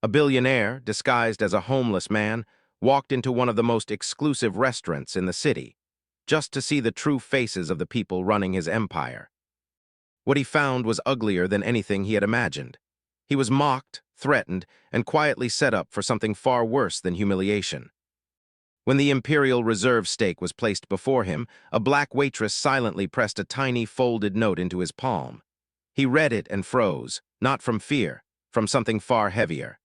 A billionaire, disguised as a homeless man, walked into one of the most exclusive restaurants in the city, just to see the true faces of the people running his empire. What he found was uglier than anything he had imagined. He was mocked, threatened, and quietly set up for something far worse than humiliation. When the Imperial Reserve steak was placed before him, a black waitress silently pressed a tiny folded note into his palm. He read it and froze, not from fear, from something far heavier.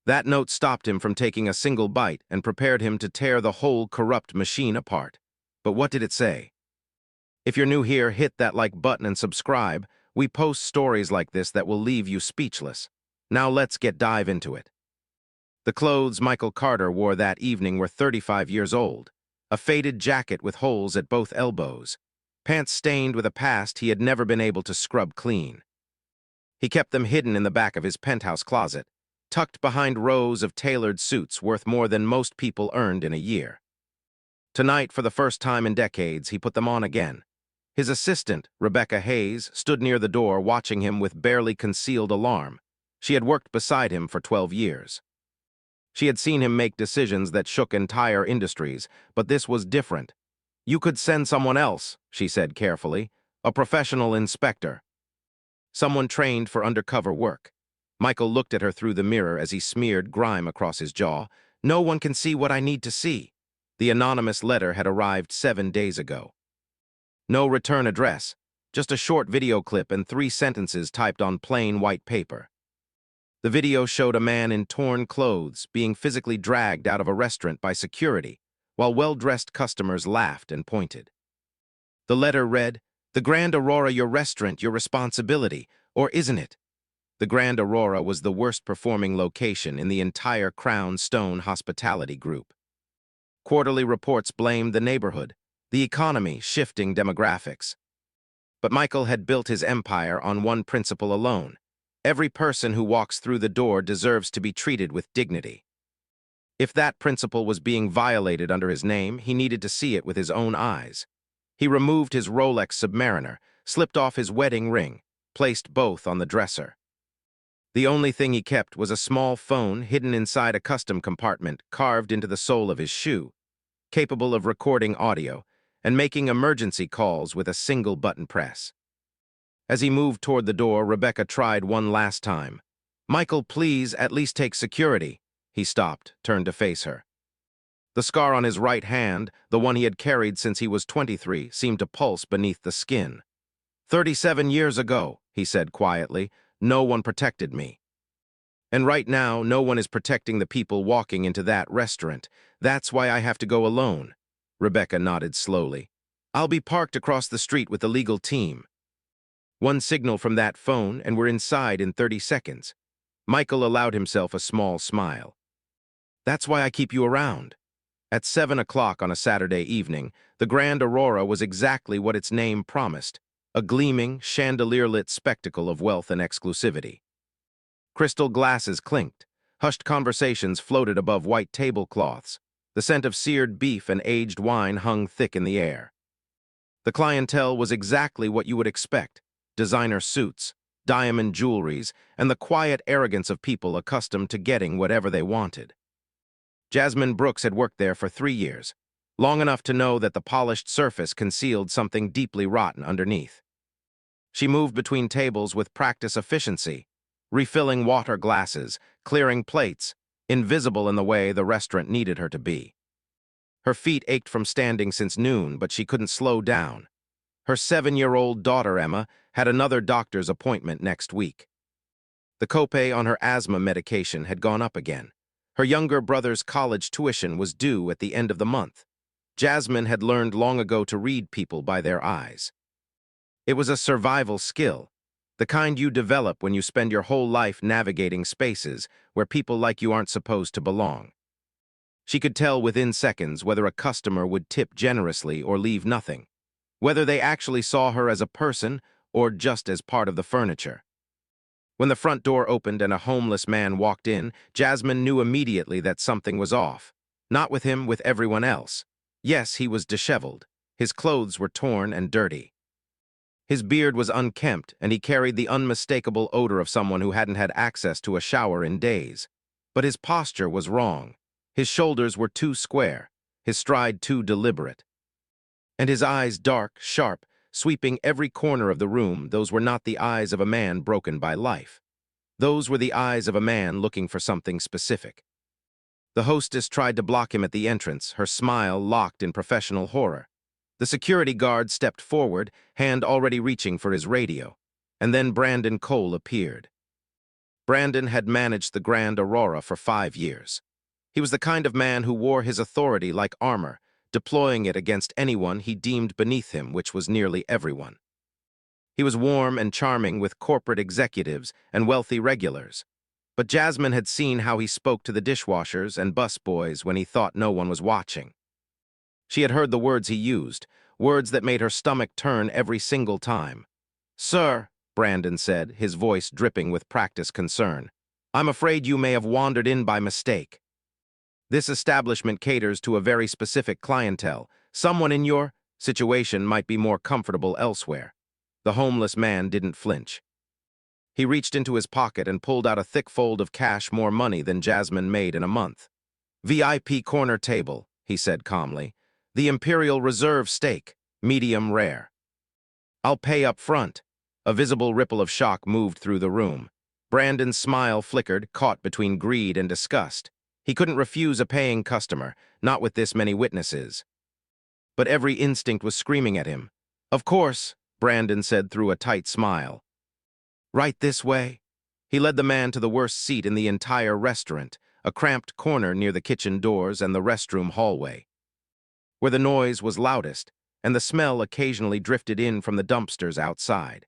That note stopped him from taking a single bite and prepared him to tear the whole corrupt machine apart. But what did it say? If you're new here, hit that like button and subscribe. We post stories like this that will leave you speechless. Now let's dive into it. The clothes Michael Carter wore that evening were 35 years old. A faded jacket with holes at both elbows. Pants stained with a past he had never been able to scrub clean. He kept them hidden in the back of his penthouse closet, tucked behind rows of tailored suits worth more than most people earned in a year. Tonight, for the first time in decades, he put them on again. His assistant, Rebecca Hayes, stood near the door watching him with barely concealed alarm. She had worked beside him for 12 years. She had seen him make decisions that shook entire industries, but this was different. "You could send someone else," she said carefully, "a professional inspector. Someone trained for undercover work." Michael looked at her through the mirror as he smeared grime across his jaw. "No one can see what I need to see." The anonymous letter had arrived 7 days ago. No return address, just a short video clip and 3 sentences typed on plain white paper. The video showed a man in torn clothes being physically dragged out of a restaurant by security, while well-dressed customers laughed and pointed. The letter read, "The Grand Aurora, your restaurant, your responsibility, or isn't it?" The Grand Aurora was the worst-performing location in the entire Crown Stone hospitality group. Quarterly reports blamed the neighborhood, the economy, shifting demographics. But Michael had built his empire on one principle alone. Every person who walks through the door deserves to be treated with dignity. If that principle was being violated under his name, he needed to see it with his own eyes. He removed his Rolex Submariner, slipped off his wedding ring, placed both on the dresser. The only thing he kept was a small phone hidden inside a custom compartment carved into the sole of his shoe, capable of recording audio and making emergency calls with a single button press. As he moved toward the door, Rebecca tried one last time. "Michael, please, at least take security." He stopped, turned to face her. The scar on his right hand, the one he had carried since he was 23, seemed to pulse beneath the skin. 37 years ago, he said quietly, no one protected me. And right now, no one is protecting the people walking into that restaurant. That's why I have to go alone. Rebecca nodded slowly. I'll be parked across the street with the legal team. One signal from that phone, and we're inside in 30 seconds. Michael allowed himself a small smile. That's why I keep you around. At 7 o'clock on a Saturday evening, the Grand Aurora was exactly what its name promised, a gleaming, chandelier-lit spectacle of wealth and exclusivity. Crystal glasses clinked, hushed conversations floated above white tablecloths, the scent of seared beef and aged wine hung thick in the air. The clientele was exactly what you would expect, designer suits, diamond jewelries, and the quiet arrogance of people accustomed to getting whatever they wanted. Jasmine Brooks had worked there for 3 years, long enough to know that the polished surface concealed something deeply rotten underneath. She moved between tables with practiced efficiency, refilling water glasses, clearing plates, invisible in the way the restaurant needed her to be. Her feet ached from standing since noon, but she couldn't slow down. Her 7-year-old daughter, Emma, had another doctor's appointment next week. The copay on her asthma medication had gone up again. Her younger brother's college tuition was due at the end of the month. Jasmine had learned long ago to read people by their eyes. It was a survival skill, the kind you develop when you spend your whole life navigating spaces where people like you aren't supposed to belong. She could tell within seconds whether a customer would tip generously or leave nothing, whether they actually saw her as a person or just as part of the furniture. When the front door opened and a homeless man walked in, Jasmine knew immediately that something was off. Not with him, with everyone else. Yes, he was disheveled. His clothes were torn and dirty. His beard was unkempt, and he carried the unmistakable odor of someone who hadn't had access to a shower in days. But his posture was wrong. His shoulders were too square, his stride too deliberate. And his eyes dark, sharp, sweeping every corner of the room. Those were not the eyes of a man broken by life. Those were the eyes of a man looking for something specific. The hostess tried to block him at the entrance, her smile locked in professional horror. The security guard stepped forward, hand already reaching for his radio. And then Brandon Cole appeared. Brandon had managed the Grand Aurora for 5 years. He was the kind of man who wore his authority like armor, deploying it against anyone he deemed beneath him, which was nearly everyone. He was warm and charming with corporate executives and wealthy regulars. But Jasmine had seen how he spoke to the dishwashers and busboys when he thought no one was watching. She had heard the words he used, words that made her stomach turn every single time. "Sir," Brandon said, his voice dripping with practiced concern, "I'm afraid you may have wandered in by mistake. This establishment caters to a very specific clientele. Someone in your situation might be more comfortable elsewhere." The homeless man didn't flinch. He reached into his pocket and pulled out a thick fold of cash, more money than Jasmine made in a month. "VIP corner table," he said calmly. "The Imperial Reserve steak, medium rare." "I'll pay up front." A visible ripple of shock moved through the room. Brandon's smile flickered, caught between greed and disgust. He couldn't refuse a paying customer, not with this many witnesses. But every instinct was screaming at him. "Of course," Brandon said through a tight smile. "Right this way." He led the man to the worst seat in the entire restaurant, a cramped corner near the kitchen doors and the restroom hallway, where the noise was loudest and the smell occasionally drifted in from the dumpsters outside.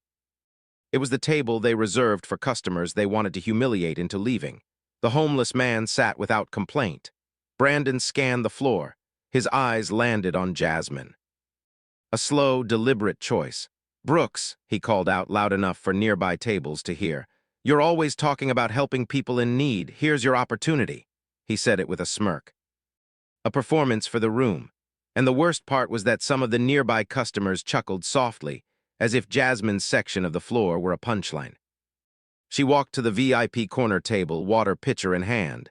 It was the table they reserved for customers they wanted to humiliate into leaving. The homeless man sat without complaint. Brandon scanned the floor. His eyes landed on Jasmine. A slow, deliberate choice. "Brooks," he called out loud enough for nearby tables to hear, "you're always talking about helping people in need. Here's your opportunity." He said it with a smirk. A performance for the room. And the worst part was that some of the nearby customers chuckled softly, as if Jasmine's section of the floor were a punchline. She walked to the VIP corner table, water pitcher in hand.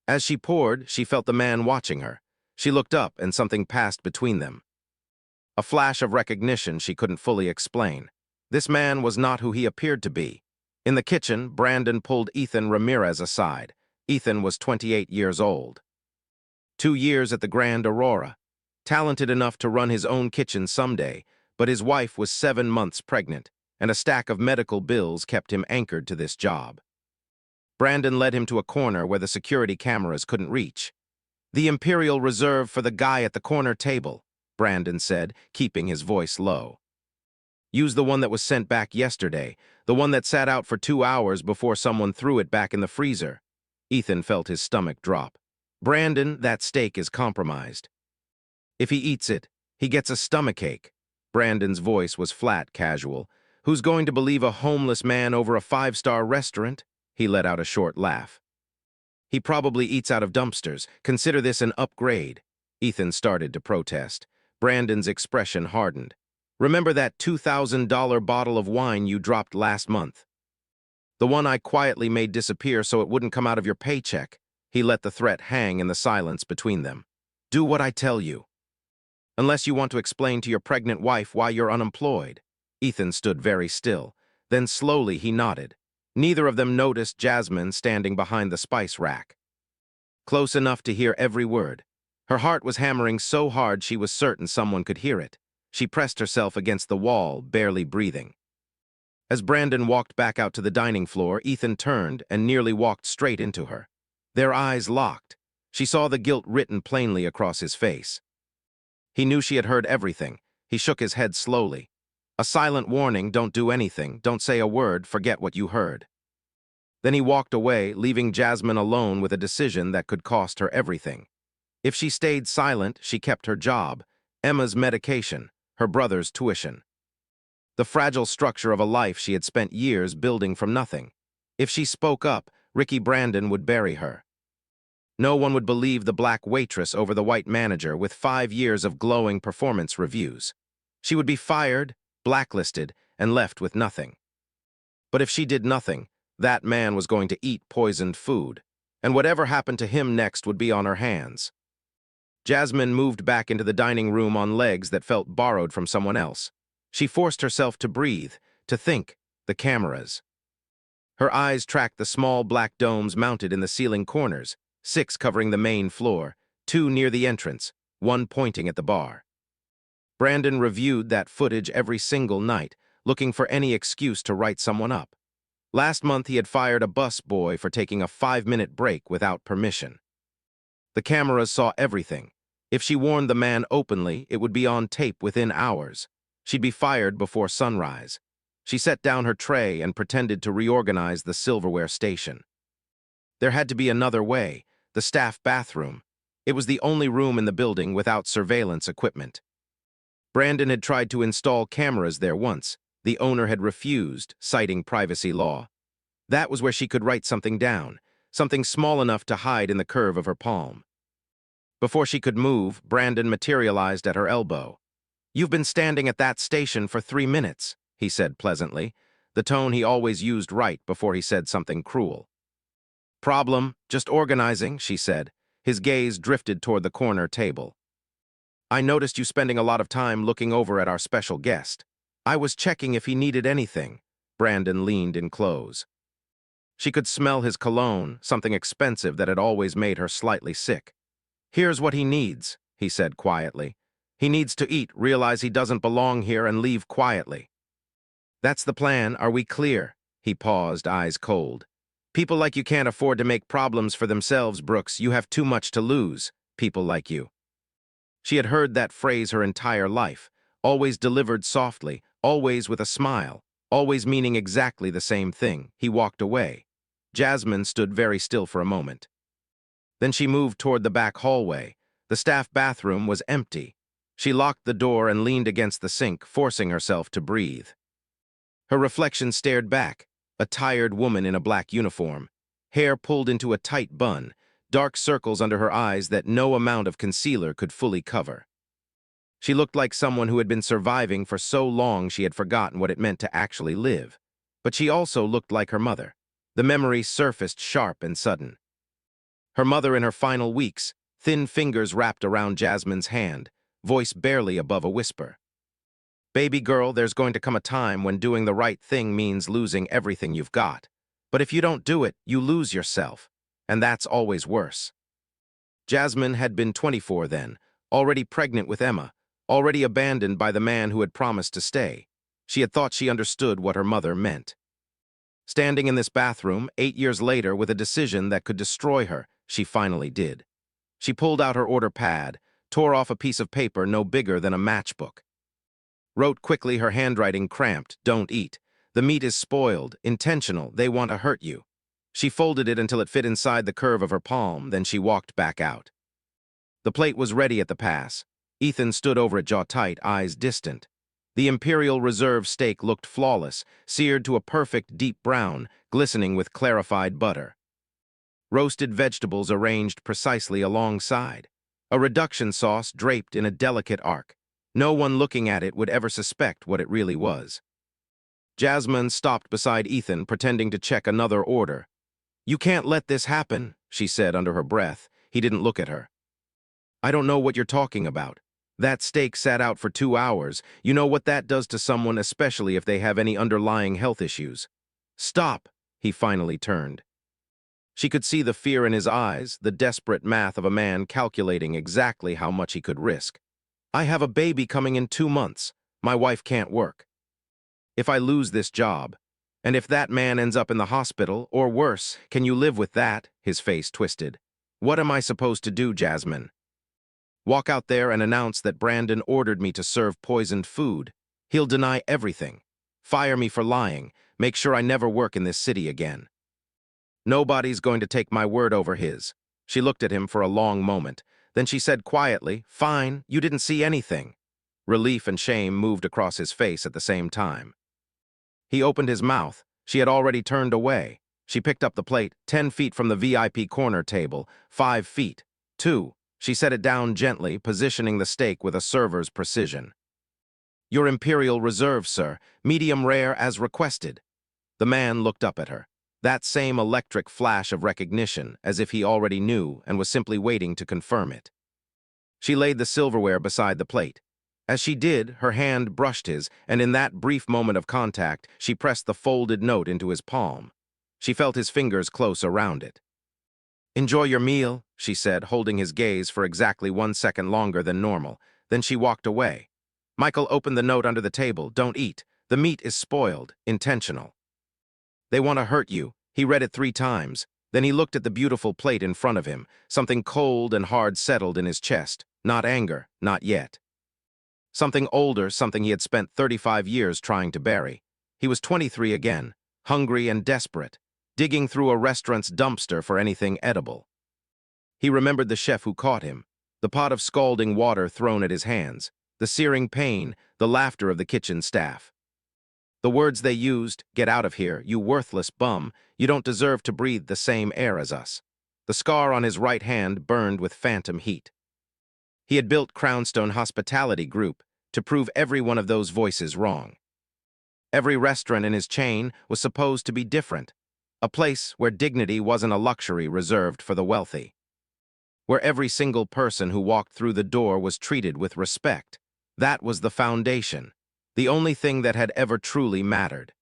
As she poured, she felt the man watching her. She looked up, and something passed between them. A flash of recognition she couldn't fully explain. This man was not who he appeared to be. In the kitchen, Brandon pulled Ethan Ramirez aside. Ethan was 28 years old. 2 years at the Grand Aurora. Talented enough to run his own kitchen someday, but his wife was 7 months pregnant, and a stack of medical bills kept him anchored to this job. Brandon led him to a corner where the security cameras couldn't reach. "The Imperial Reserve for the guy at the corner table," Brandon said, keeping his voice low. "Use the one that was sent back yesterday, the one that sat out for 2 hours before someone threw it back in the freezer." Ethan felt his stomach drop. "Brandon, that steak is compromised. If he eats it, he gets a stomachache." Brandon's voice was flat, casual. "Who's going to believe a homeless man over a 5-star restaurant?" He let out a short laugh. "He probably eats out of dumpsters. Consider this an upgrade." Ethan started to protest. Brandon's expression hardened. "Remember that $2,000 bottle of wine you dropped last month? The one I quietly made disappear so it wouldn't come out of your paycheck." He let the threat hang in the silence between them. "Do what I tell you. Unless you want to explain to your pregnant wife why you're unemployed." Ethan stood very still. Then slowly he nodded. Neither of them noticed Jasmine standing behind the spice rack, close enough to hear every word. Her heart was hammering so hard she was certain someone could hear it. She pressed herself against the wall, barely breathing. As Brandon walked back out to the dining floor, Ethan turned and nearly walked straight into her. Their eyes locked. She saw the guilt written plainly across his face. He knew she had heard everything. He shook his head slowly. A silent warning: don't do anything, don't say a word, forget what you heard. Then he walked away, leaving Jasmine alone with a decision that could cost her everything. If she stayed silent, she kept her job, Emma's medication, her brother's tuition. The fragile structure of a life she had spent years building from nothing. If she spoke up, Ricky Brandon would bury her. No one would believe the black waitress over the white manager with 5 years of glowing performance reviews. She would be fired, blacklisted, and left with nothing. But if she did nothing, that man was going to eat poisoned food, and whatever happened to him next would be on her hands. Jasmine moved back into the dining room on legs that felt borrowed from someone else. She forced herself to breathe, to think, the cameras. Her eyes tracked the small black domes mounted in the ceiling corners, 6 covering the main floor, 2 near the entrance, 1 pointing at the bar. Brandon reviewed that footage every single night, looking for any excuse to write someone up. Last month he had fired a bus boy for taking a 5-minute break without permission. The cameras saw everything. If she warned the man openly, it would be on tape within hours. She'd be fired before sunrise. She set down her tray and pretended to reorganize the silverware station. There had to be another way, the staff bathroom. It was the only room in the building without surveillance equipment. Brandon had tried to install cameras there once. The owner had refused, citing privacy law. That was where she could write something down, something small enough to hide in the curve of her palm. Before she could move, Brandon materialized at her elbow. "You've been standing at that station for 3 minutes," he said pleasantly, the tone he always used right before he said something cruel. "Problem, just organizing," she said. His gaze drifted toward the corner table. "I noticed you spending a lot of time looking over at our special guest. I was checking if he needed anything." Brandon leaned in close. She could smell his cologne, something expensive that had always made her slightly sick. "Here's what he needs," he said quietly. "He needs to eat, realize he doesn't belong here, and leave quietly." "That's the plan, are we clear?" He paused, eyes cold. "People like you can't afford to make problems for themselves, Brooks. You have too much to lose, people like you." She had heard that phrase her entire life, always delivered softly, always with a smile, always meaning exactly the same thing. He walked away. Jasmine stood very still for a moment. Then she moved toward the back hallway. The staff bathroom was empty. She locked the door and leaned against the sink, forcing herself to breathe. Her reflection stared back, a tired woman in a black uniform, hair pulled into a tight bun, dark circles under her eyes that no amount of concealer could fully cover. She looked like someone who had been surviving for so long she had forgotten what it meant to actually live. But she also looked like her mother. The memory surfaced sharp and sudden. Her mother in her final weeks, thin fingers wrapped around Jasmine's hand, voice barely above a whisper. "Baby girl, there's going to come a time when doing the right thing means losing everything you've got. But if you don't do it, you lose yourself. And that's always worse." Jasmine had been 24 then, already pregnant with Emma, already abandoned by the man who had promised to stay. She had thought she understood what her mother meant. Standing in this bathroom, 8 years later, with a decision that could destroy her, she finally did. She pulled out her order pad, tore off a piece of paper no bigger than a matchbook. Wrote quickly, her handwriting cramped, "Don't eat. The meat is spoiled, intentional, they want to hurt you." She folded it until it fit inside the curve of her palm, then she walked back out. The plate was ready at the pass. Ethan stood over it jaw tight, eyes distant. The Imperial Reserve steak looked flawless, seared to a perfect deep brown, glistening with clarified butter. Roasted vegetables arranged precisely alongside. A reduction sauce draped in a delicate arc. No one looking at it would ever suspect what it really was. Jasmine stopped beside Ethan, pretending to check another order. "You can't let this happen," she said under her breath. He didn't look at her. "I don't know what you're talking about. That steak sat out for 2 hours. You know what that does to someone, especially if they have any underlying health issues." "Stop," he finally turned. She could see the fear in his eyes, the desperate math of a man calculating exactly how much he could risk. "I have a baby coming in 2 months. My wife can't work. If I lose this job, and if that man ends up in the hospital, or worse, can you live with that?" His face twisted. "What am I supposed to do, Jasmine? Walk out there and announce that Brandon ordered me to serve poisoned food? He'll deny everything. Fire me for lying. Make sure I never work in this city again. Nobody's going to take my word over his." She looked at him for a long moment. Then she said quietly, "Fine, you didn't see anything." Relief and shame moved across his face at the same time. He opened his mouth. She had already turned away. She picked up the plate, 10 feet from the VIP corner table, 5 feet. 2. She set it down gently, positioning the steak with a server's precision. Your Imperial Reserve, sir, medium rare as requested. The man looked up at her. That same electric flash of recognition, as if he already knew and was simply waiting to confirm it. She laid the silverware beside the plate. As she did, her hand brushed his, and in that brief moment of contact, she pressed the folded note into his palm. She felt his fingers close around it. "Enjoy your meal," she said, holding his gaze for exactly 1 second longer than normal. Then she walked away. Michael opened the note under the table. "Don't eat. The meat is spoiled. Intentional. They want to hurt you." He read it 3 times. Then he looked at the beautiful plate in front of him. Something cold and hard settled in his chest. Not anger, not yet. Something older, something he had spent 35 years trying to bury. He was 23 again, hungry and desperate, digging through a restaurant's dumpster for anything edible. He remembered the chef who caught him, the pot of scalding water thrown at his hands, the searing pain, the laughter of the kitchen staff. The words they used: "Get out of here, you worthless bum. You don't deserve to breathe the same air as us." The scar on his right hand burned with phantom heat. He had built Crownstone Hospitality Group to prove every one of those voices wrong. Every restaurant in his chain was supposed to be different, a place where dignity wasn't a luxury reserved for the wealthy, where every single person who walked through the door was treated with respect. That was the foundation, the only thing that had ever truly mattered.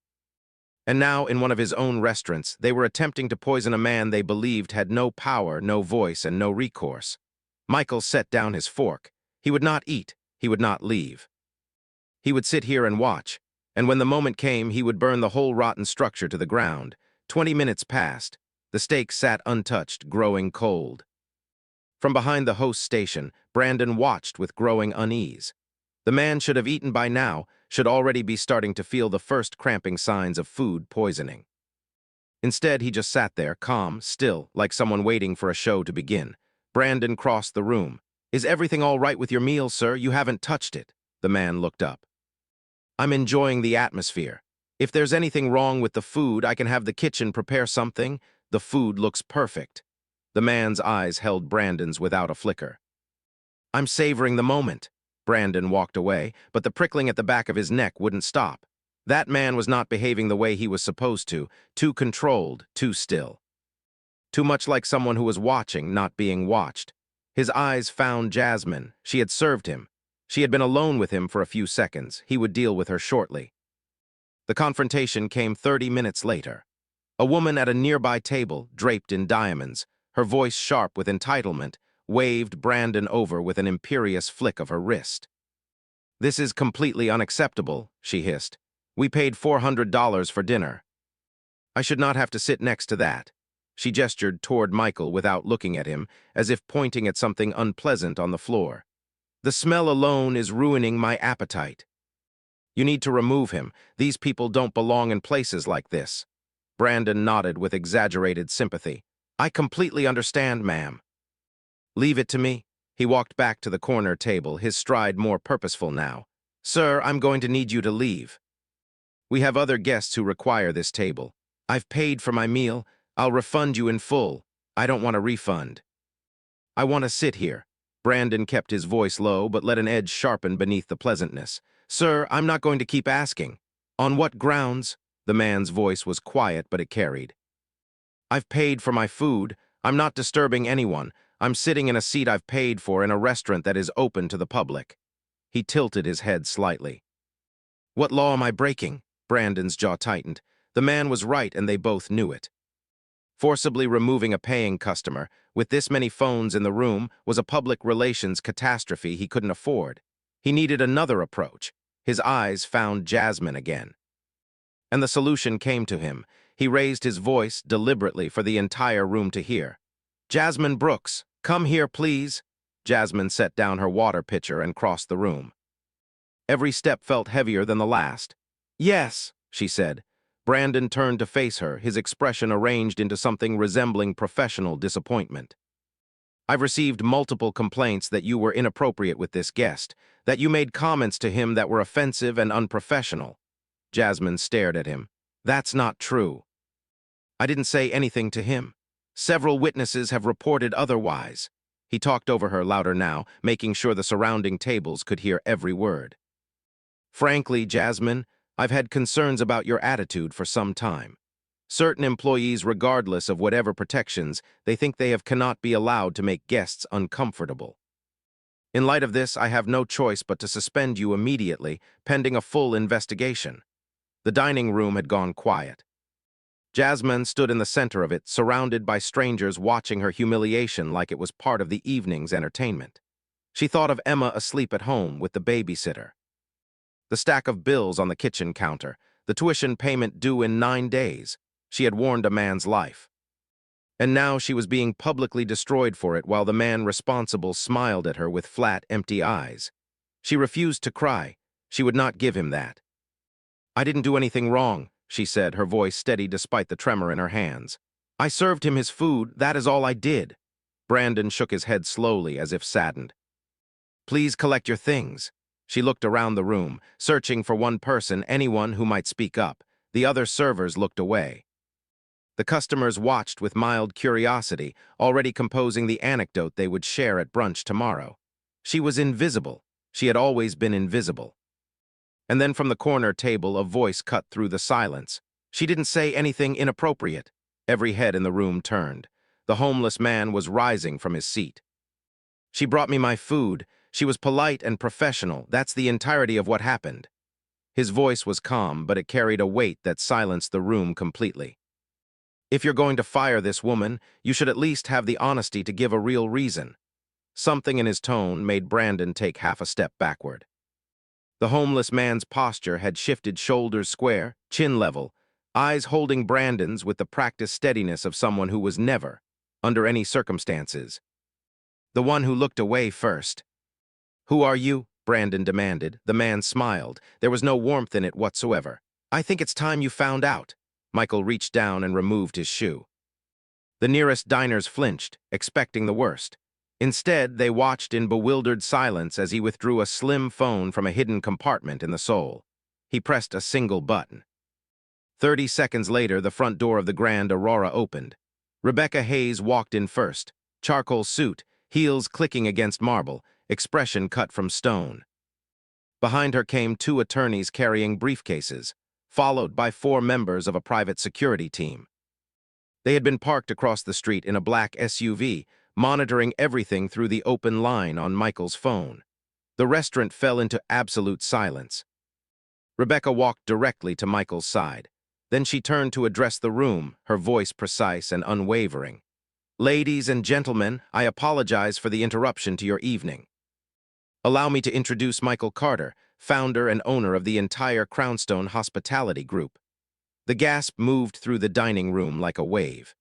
And now, in one of his own restaurants, they were attempting to poison a man they believed had no power, no voice, and no recourse. Michael set down his fork. He would not eat. He would not leave. He would sit here and watch, and when the moment came, he would burn the whole rotten structure to the ground. 20 minutes passed. The steak sat untouched, growing cold. From behind the host station, Brandon watched with growing unease. The man should have eaten by now, should already be starting to feel the first cramping signs of food poisoning. Instead, he just sat there, calm, still, like someone waiting for a show to begin. Brandon crossed the room. "Is everything all right with your meal, sir? You haven't touched it." The man looked up. "I'm enjoying the atmosphere. If there's anything wrong with the food, I can have the kitchen prepare something. The food looks perfect." The man's eyes held Brandon's without a flicker. "I'm savoring the moment." Brandon walked away, but the prickling at the back of his neck wouldn't stop. That man was not behaving the way he was supposed to, too controlled, too still. Too much like someone who was watching, not being watched. His eyes found Jasmine. She had served him. She had been alone with him for a few seconds. He would deal with her shortly. The confrontation came 30 minutes later. A woman at a nearby table, draped in diamonds, her voice sharp with entitlement, waved Brandon over with an imperious flick of her wrist. "This is completely unacceptable," she hissed. "We paid $400 for dinner. I should not have to sit next to that." She gestured toward Michael without looking at him, as if pointing at something unpleasant on the floor. "The smell alone is ruining my appetite. You need to remove him. These people don't belong in places like this." Brandon nodded with exaggerated sympathy. "I completely understand, ma'am." "Leave it to me." He walked back to the corner table, his stride more purposeful now. "Sir, I'm going to need you to leave. We have other guests who require this table. I've paid for my meal. I'll refund you in full. I don't want a refund. I want to sit here." Brandon kept his voice low, but let an edge sharpen beneath the pleasantness. "Sir, I'm not going to keep asking." "On what grounds?" The man's voice was quiet, but it carried. "I've paid for my food. I'm not disturbing anyone. I'm sitting in a seat I've paid for in a restaurant that is open to the public." He tilted his head slightly. "What law am I breaking?" Brandon's jaw tightened. The man was right, and they both knew it. Forcibly removing a paying customer, with this many phones in the room, was a public relations catastrophe he couldn't afford. He needed another approach. His eyes found Jasmine again. And the solution came to him. He raised his voice deliberately for the entire room to hear. "Jasmine Brooks, come here, please." Jasmine set down her water pitcher and crossed the room. Every step felt heavier than the last. "Yes," she said. Brandon turned to face her, his expression arranged into something resembling professional disappointment. "I've received multiple complaints that you were inappropriate with this guest, that you made comments to him that were offensive and unprofessional." Jasmine stared at him. "That's not true. I didn't say anything to him. Several witnesses have reported otherwise." He talked over her louder now, making sure the surrounding tables could hear every word. Frankly, Jasmine, I've had concerns about your attitude for some time. Certain employees, regardless of whatever protections, they think they cannot be allowed to make guests uncomfortable. In light of this, I have no choice but to suspend you immediately, pending a full investigation. The dining room had gone quiet. Jasmine stood in the center of it, surrounded by strangers watching her humiliation like it was part of the evening's entertainment. She thought of Emma asleep at home with the babysitter, the stack of bills on the kitchen counter, the tuition payment due in 9 days. She had warned a man's life. And now she was being publicly destroyed for it while the man responsible smiled at her with flat, empty eyes. She refused to cry. She would not give him that. "I didn't do anything wrong," she said, her voice steady despite the tremor in her hands. "I served him his food, that is all I did." Brandon shook his head slowly, as if saddened. "Please collect your things." She looked around the room, searching for one person, anyone who might speak up. The other servers looked away. The customers watched with mild curiosity, already composing the anecdote they would share at brunch tomorrow. She was invisible. She had always been invisible. And then from the corner table, a voice cut through the silence. She didn't say anything inappropriate. Every head in the room turned. The homeless man was rising from his seat. "She brought me my food. She was polite and professional. That's the entirety of what happened." His voice was calm, but it carried a weight that silenced the room completely. "If you're going to fire this woman, you should at least have the honesty to give a real reason." Something in his tone made Brandon take half a step backward. The homeless man's posture had shifted, shoulders square, chin level, eyes holding Brandon's with the practiced steadiness of someone who was never, under any circumstances, the one who looked away first. "Who are you?" Brandon demanded. The man smiled. There was no warmth in it whatsoever. "I think it's time you found out." Michael reached down and removed his shoe. The nearest diners flinched, expecting the worst. Instead, they watched in bewildered silence as he withdrew a slim phone from a hidden compartment in the sole. He pressed a single button. 30 seconds later, the front door of the Grand Aurora opened. Rebecca Hayes walked in first, charcoal suit, heels clicking against marble, expression cut from stone. Behind her came 2 attorneys carrying briefcases, followed by 4 members of a private security team. They had been parked across the street in a black SUV, monitoring everything through the open line on Michael's phone. The restaurant fell into absolute silence. Rebecca walked directly to Michael's side. Then she turned to address the room, her voice precise and unwavering. "Ladies and gentlemen, I apologize for the interruption to your evening. Allow me to introduce Michael Carter, founder and owner of the entire Crownstone Hospitality Group." The gasp moved through the dining room like a wave.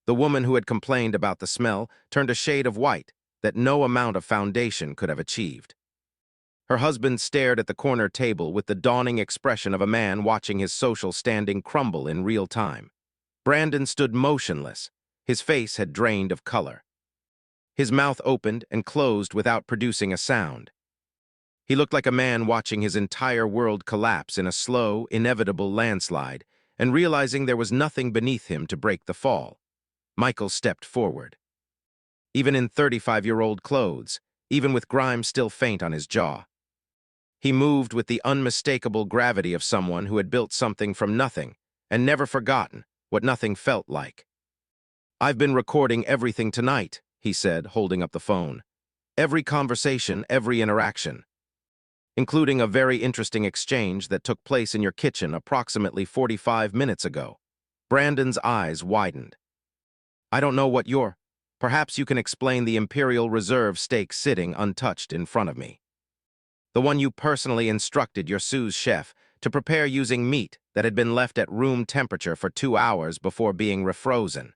The woman who had complained about the smell turned a shade of white that no amount of foundation could have achieved. Her husband stared at the corner table with the dawning expression of a man watching his social standing crumble in real time. Brandon stood motionless. His face had drained of color. His mouth opened and closed without producing a sound. He looked like a man watching his entire world collapse in a slow, inevitable landslide and realizing there was nothing beneath him to break the fall. Michael stepped forward. Even in 35-year-old clothes, even with grime still faint on his jaw, he moved with the unmistakable gravity of someone who had built something from nothing and never forgotten what nothing felt like. "I've been recording everything tonight," he said, holding up the phone. "Every conversation, every interaction, including a very interesting exchange that took place in your kitchen approximately 45 minutes ago." Brandon's eyes widened. "I don't know what you're... Perhaps you can explain the Imperial Reserve steak sitting untouched in front of me. The one you personally instructed your sous chef to prepare using meat that had been left at room temperature for 2 hours before being refrozen."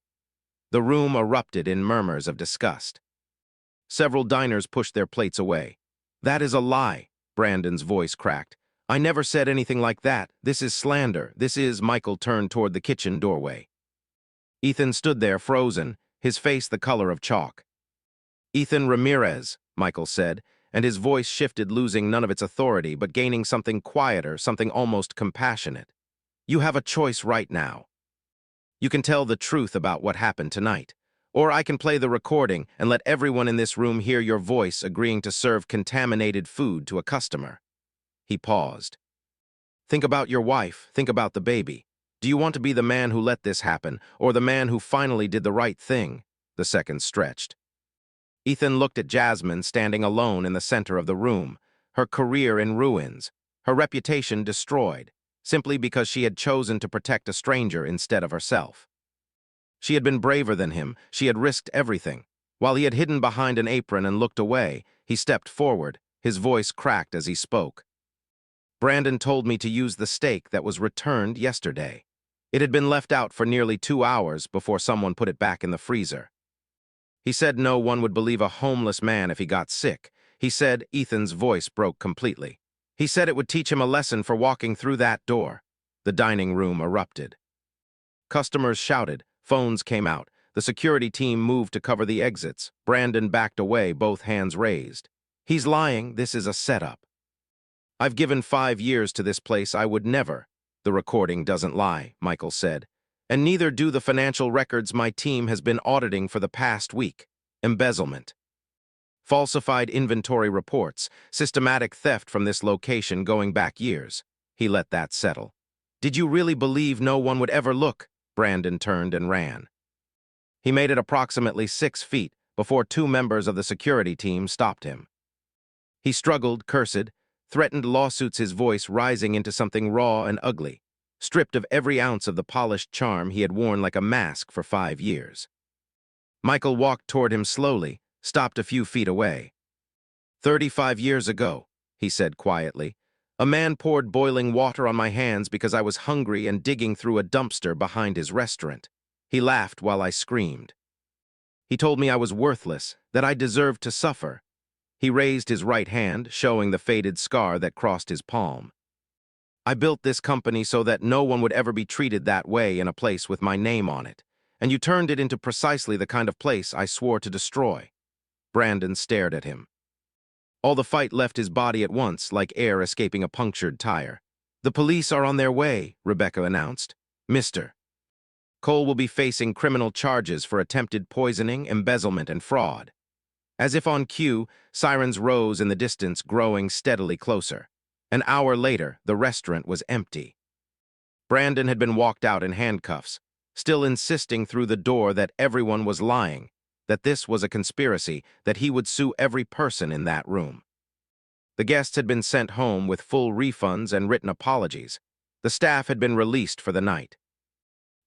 The room erupted in murmurs of disgust. Several diners pushed their plates away. "That is a lie," Brandon's voice cracked. "I never said anything like that. This is slander. This is..." Michael turned toward the kitchen doorway. Ethan stood there frozen, his face the color of chalk. "Ethan Ramirez," Michael said, and his voice shifted, losing none of its authority but gaining something quieter, something almost compassionate. "You have a choice right now. You can tell the truth about what happened tonight, or I can play the recording and let everyone in this room hear your voice agreeing to serve contaminated food to a customer." He paused. Think about your wife. Think about the baby. Do you want to be the man who let this happen, or the man who finally did the right thing? The seconds stretched. Ethan looked at Jasmine standing alone in the center of the room, her career in ruins, her reputation destroyed, simply because she had chosen to protect a stranger instead of herself. She had been braver than him. She had risked everything. While he had hidden behind an apron and looked away, he stepped forward, his voice cracked as he spoke. Brandon told me to use the steak that was returned yesterday. It had been left out for nearly 2 hours before someone put it back in the freezer. He said no one would believe a homeless man if he got sick. He said Ethan's voice broke completely. He said it would teach him a lesson for walking through that door. The dining room erupted. Customers shouted, phones came out. The security team moved to cover the exits. Brandon backed away, both hands raised. He's lying. This is a setup. I've given 5 years to this place. I would never. The recording doesn't lie, Michael said. And neither do the financial records my team has been auditing for the past week. Embezzlement. Falsified inventory reports, systematic theft from this location going back years. He let that settle. Did you really believe no one would ever look? Brandon turned and ran. He made it approximately 6 feet before 2 members of the security team stopped him. He struggled, cursed, threatened lawsuits, his voice rising into something raw and ugly, stripped of every ounce of the polished charm he had worn like a mask for 5 years. Michael walked toward him slowly, stopped a few feet away. 35 years ago, he said quietly, a man poured boiling water on my hands because I was hungry and digging through a dumpster behind his restaurant. He laughed while I screamed. He told me I was worthless, that I deserved to suffer. He raised his right hand, showing the faded scar that crossed his palm. I built this company so that no one would ever be treated that way in a place with my name on it, and you turned it into precisely the kind of place I swore to destroy. Brandon stared at him. All the fight left his body at once, like air escaping a punctured tire. The police are on their way, Rebecca announced. Mr. Cole will be facing criminal charges for attempted poisoning, embezzlement, and fraud. As if on cue, sirens rose in the distance, growing steadily closer. An hour later, the restaurant was empty. Brandon had been walked out in handcuffs, still insisting through the door that everyone was lying, that this was a conspiracy, that he would sue every person in that room. The guests had been sent home with full refunds and written apologies. The staff had been released for the night.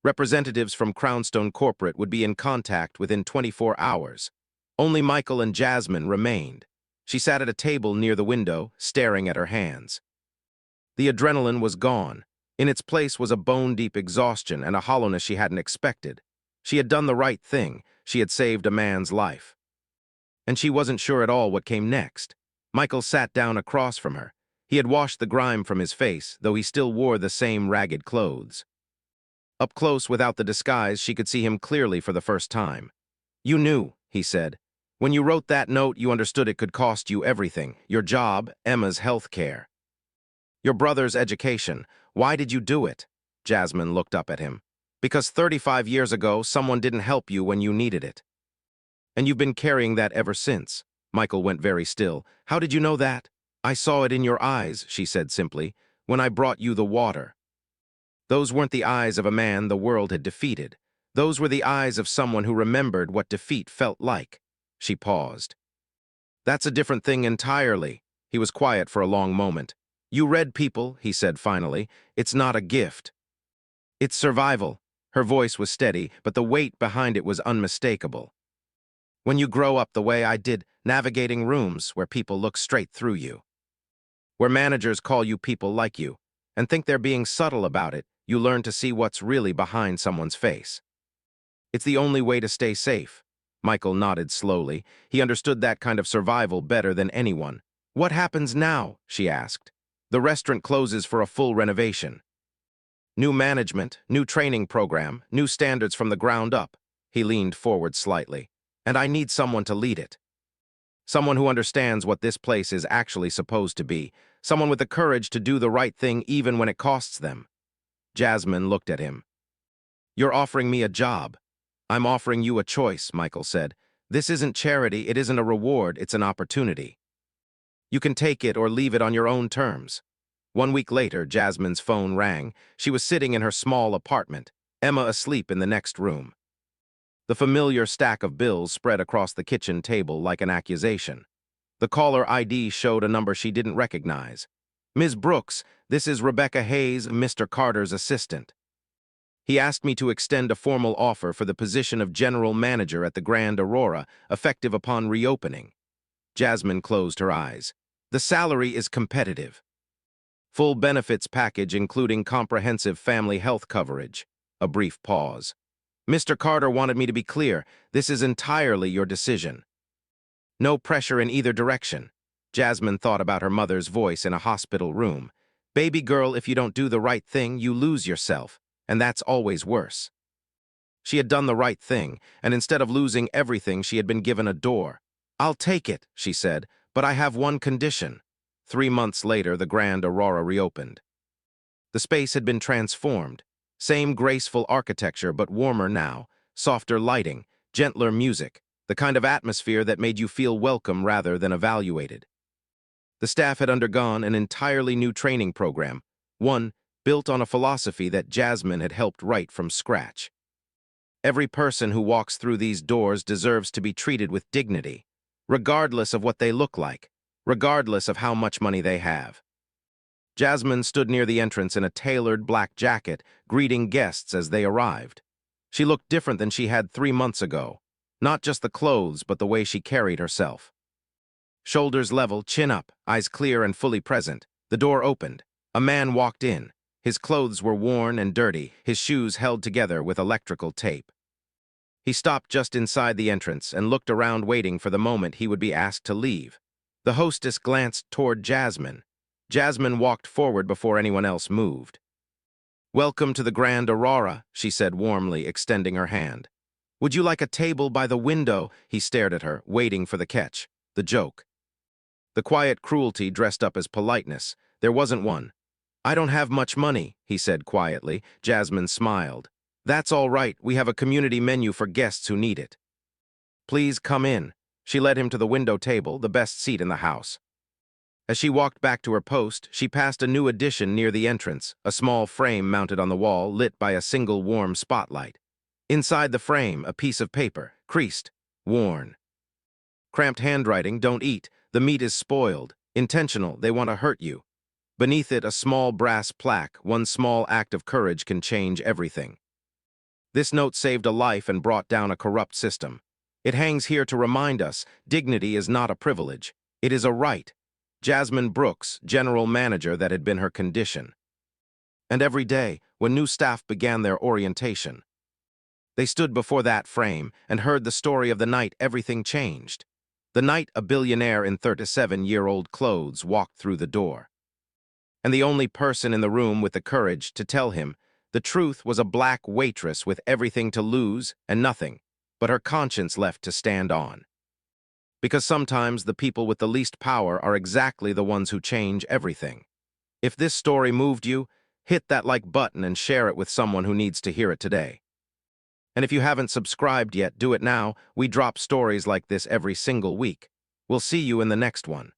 Representatives from Crownstone Corporate would be in contact within 24 hours. Only Michael and Jasmine remained. She sat at a table near the window, staring at her hands. The adrenaline was gone. In its place was a bone-deep exhaustion and a hollowness she hadn't expected. She had done the right thing. She had saved a man's life. And she wasn't sure at all what came next. Michael sat down across from her. He had washed the grime from his face, though he still wore the same ragged clothes. Up close, without the disguise, she could see him clearly for the first time. You knew, he said. When you wrote that note, you understood it could cost you everything. Your job, Emma's health care. Your brother's education. Why did you do it? Jasmine looked up at him. Because 35 years ago, someone didn't help you when you needed it. And you've been carrying that ever since. Michael went very still. How did you know that? I saw it in your eyes, she said simply, when I brought you the water. Those weren't the eyes of a man the world had defeated. Those were the eyes of someone who remembered what defeat felt like. She paused. That's a different thing entirely. He was quiet for a long moment. You read people, he said finally. It's not a gift. It's survival. Her voice was steady, but the weight behind it was unmistakable. When you grow up the way I did, navigating rooms where people look straight through you, where managers call you people like you, and think they're being subtle about it, you learn to see what's really behind someone's face. It's the only way to stay safe. Michael nodded slowly. He understood that kind of survival better than anyone. What happens now? She asked. The restaurant closes for a full renovation. New management, new training program, new standards from the ground up. He leaned forward slightly. And I need someone to lead it. Someone who understands what this place is actually supposed to be. Someone with the courage to do the right thing even when it costs them. Jasmine looked at him. You're offering me a job. I'm offering you a choice, Michael said. This isn't charity, it isn't a reward, it's an opportunity. You can take it or leave it on your own terms. 1 week later, Jasmine's phone rang. She was sitting in her small apartment, Emma asleep in the next room. The familiar stack of bills spread across the kitchen table like an accusation. The caller ID showed a number she didn't recognize. "Ms. Brooks, this is Rebecca Hayes, Mr. Carter's assistant. He asked me to extend a formal offer for the position of general manager at the Grand Aurora, effective upon reopening." Jasmine closed her eyes. "The salary is competitive. Full benefits package including comprehensive family health coverage." A brief pause. "Mr. Carter wanted me to be clear. This is entirely your decision. No pressure in either direction." Jasmine thought about her mother's voice in a hospital room. "Baby girl, if you don't do the right thing, you lose yourself, and that's always worse." She had done the right thing, and instead of losing everything, she had been given a door. "I'll take it," she said, "but I have one condition." 3 months later, the Grand Aurora reopened. The space had been transformed. Same graceful architecture, but warmer now, softer lighting, gentler music, the kind of atmosphere that made you feel welcome rather than evaluated. The staff had undergone an entirely new training program, one built on a philosophy that Jasmine had helped write from scratch. Every person who walks through these doors deserves to be treated with dignity, regardless of what they look like, regardless of how much money they have. Jasmine stood near the entrance in a tailored black jacket, greeting guests as they arrived. She looked different than she had 3 months ago, not just the clothes, but the way she carried herself. Shoulders level, chin up, eyes clear and fully present. The door opened. A man walked in. His clothes were worn and dirty, his shoes held together with electrical tape. He stopped just inside the entrance and looked around, waiting for the moment he would be asked to leave. The hostess glanced toward Jasmine. Jasmine walked forward before anyone else moved. "Welcome to the Grand Aurora," she said warmly, extending her hand. "Would you like a table by the window?" He stared at her, waiting for the catch, the joke. The quiet cruelty dressed up as politeness. There wasn't one. "I don't have much money," he said quietly. Jasmine smiled. "That's all right. We have a community menu for guests who need it." "Please come in." She led him to the window table, the best seat in the house. As she walked back to her post, she passed a new addition near the entrance, a small frame mounted on the wall, lit by a single warm spotlight. Inside the frame, a piece of paper, creased, worn. Cramped handwriting, "Don't eat. The meat is spoiled. Intentional, they want to hurt you." Beneath it, a small brass plaque, "One small act of courage can change everything." This note saved a life and brought down a corrupt system. It hangs here to remind us, dignity is not a privilege. It is a right. Jasmine Brooks, general manager, that had been her condition. And every day, when new staff began their orientation, they stood before that frame and heard the story of the night everything changed. The night a billionaire in 37-year-old clothes walked through the door. And the only person in the room with the courage to tell him the truth was a black waitress with everything to lose and nothing but her conscience left to stand on. Because sometimes the people with the least power are exactly the ones who change everything. If this story moved you, hit that like button and share it with someone who needs to hear it today. And if you haven't subscribed yet, do it now. We drop stories like this every single week. We'll see you in the next one.